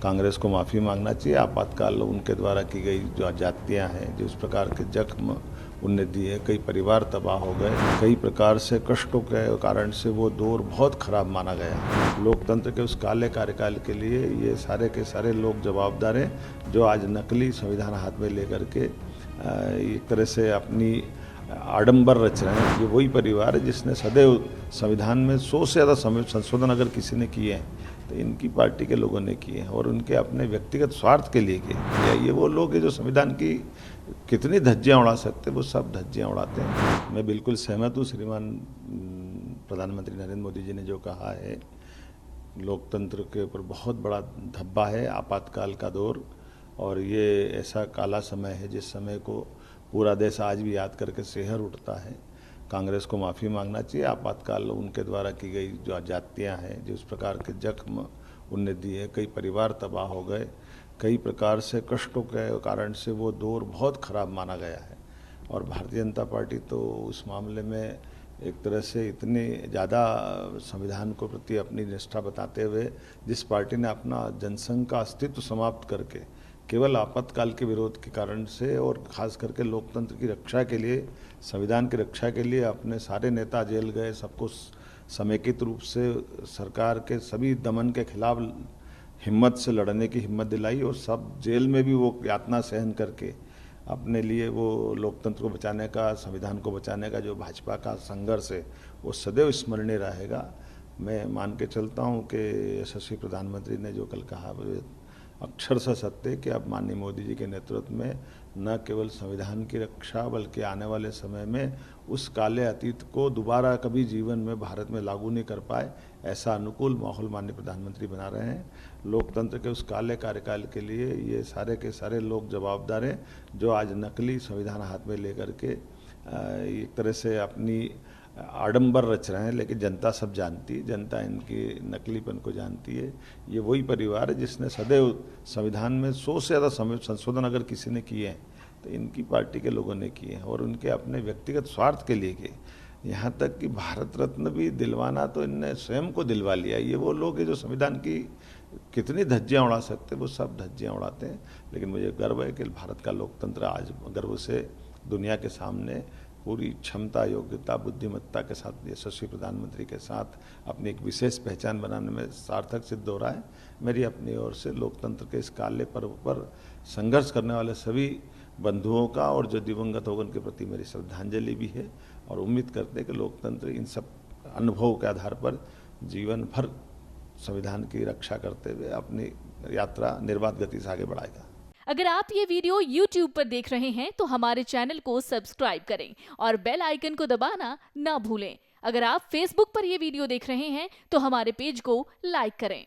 कांग्रेस को माफ़ी मांगना चाहिए। आपातकाल उनके द्वारा की गई जो जातियाँ हैं, जिस प्रकार के जख्म उनने दिए, कई परिवार तबाह हो गए, कई प्रकार से कष्टों के कारण से वो दौर बहुत खराब माना गया। लोकतंत्र के उस काले कार्यकाल के लिए ये सारे के सारे लोग जवाबदार हैं, जो आज नकली संविधान हाथ में लेकर के एक तरह से अपनी आडंबर रच रहे हैं। ये वही परिवार है जिसने सदैव संविधान में 100 से ज़्यादा संशोधन अगर किसी ने किए हैं तो इनकी पार्टी के लोगों ने किए हैं, और उनके अपने व्यक्तिगत स्वार्थ के लिए किए। ये वो लोग हैं जो संविधान की कितनी धज्जियाँ उड़ा सकते, वो सब धज्जियाँ उड़ाते हैं। मैं बिल्कुल सहमत हूँ श्रीमान प्रधानमंत्री नरेंद्र मोदी जी ने जो कहा है। लोकतंत्र के ऊपर बहुत बड़ा धब्बा है आपातकाल का दौर, और ये ऐसा काला समय है जिस समय को पूरा देश आज भी याद करके सिहर उठता है। कांग्रेस को माफ़ी मांगना चाहिए। आपातकाल उनके द्वारा की गई जो जातियाँ हैं, जिस प्रकार के जख्म उनने दिए, कई परिवार तबाह हो गए, कई प्रकार से कष्टों के कारण से वो दौर बहुत खराब माना गया है। और भारतीय जनता पार्टी तो उस मामले में एक तरह से इतनी ज़्यादा संविधान को प्रति अपनी निष्ठा बताते हुए, जिस पार्टी ने अपना जनसंघ का अस्तित्व समाप्त करके केवल आपातकाल के विरोध के कारण से, और ख़ास करके लोकतंत्र की रक्षा के लिए, संविधान की रक्षा के लिए अपने सारे नेता जेल गए, सबको समेकित रूप से सरकार के सभी दमन के खिलाफ हिम्मत से लड़ने की हिम्मत दिलाई, और सब जेल में भी वो यातना सहन करके अपने लिए वो लोकतंत्र को बचाने का, संविधान को बचाने का जो भाजपा का संघर्ष है वो सदैव स्मरणीय रहेगा। मैं मान के चलता हूँ कि यशस्वी प्रधानमंत्री ने जो कल कहा अक्षरशः सत्य कि अब माननीय मोदी जी के नेतृत्व में न केवल संविधान की रक्षा, बल्कि आने वाले समय में उस काले अतीत को दोबारा कभी जीवन में भारत में लागू नहीं कर पाए, ऐसा अनुकूल माहौल माननीय प्रधानमंत्री बना रहे हैं। लोकतंत्र के उस काले कार्यकाल के लिए ये सारे के सारे लोग जवाबदार हैं, जो आज नकली संविधान हाथ में लेकर के एक तरह से अपनी आडंबर रच रहे हैं। लेकिन जनता सब जानती है, जनता इनकी नकलीपन को जानती है। ये वही परिवार है जिसने सदैव संविधान में 100 से ज़्यादा संशोधन अगर किसी ने किए हैं तो इनकी पार्टी के लोगों ने किए हैं, और उनके अपने व्यक्तिगत स्वार्थ के लिए किए। यहाँ तक कि भारत रत्न भी दिलवाना तो इनने स्वयं को दिलवा लिया। ये वो लोग हैं जो संविधान की कितनी धज्जियाँ उड़ा सकते, वो सब धज्जियाँ उड़ाते हैं। लेकिन मुझे गर्व है कि भारत का लोकतंत्र आज गर्व से दुनिया के सामने पूरी क्षमता, योग्यता, बुद्धिमत्ता के साथ, यशस्वी प्रधानमंत्री के साथ अपनी एक विशेष पहचान बनाने में सार्थक सिद्ध हो रहा है। मेरी अपनी ओर से लोकतंत्र के इस काले पर्व पर संघर्ष करने वाले सभी बंधुओं का और जो दिवंगत हो उनके प्रति मेरी श्रद्धांजलि भी है, और उम्मीद करते हैं कि लोकतंत्र इन सब अनुभवों के आधार पर जीवन भर संविधान की रक्षा करते हुए अपनी यात्रा निर्बाध गति से आगे बढ़ाएगा। अगर आप ये वीडियो YouTube पर देख रहे हैं तो हमारे चैनल को सब्सक्राइब करें और बेल आइकन को दबाना ना भूलें। अगर आप Facebook पर ये वीडियो देख रहे हैं तो हमारे पेज को लाइक करें।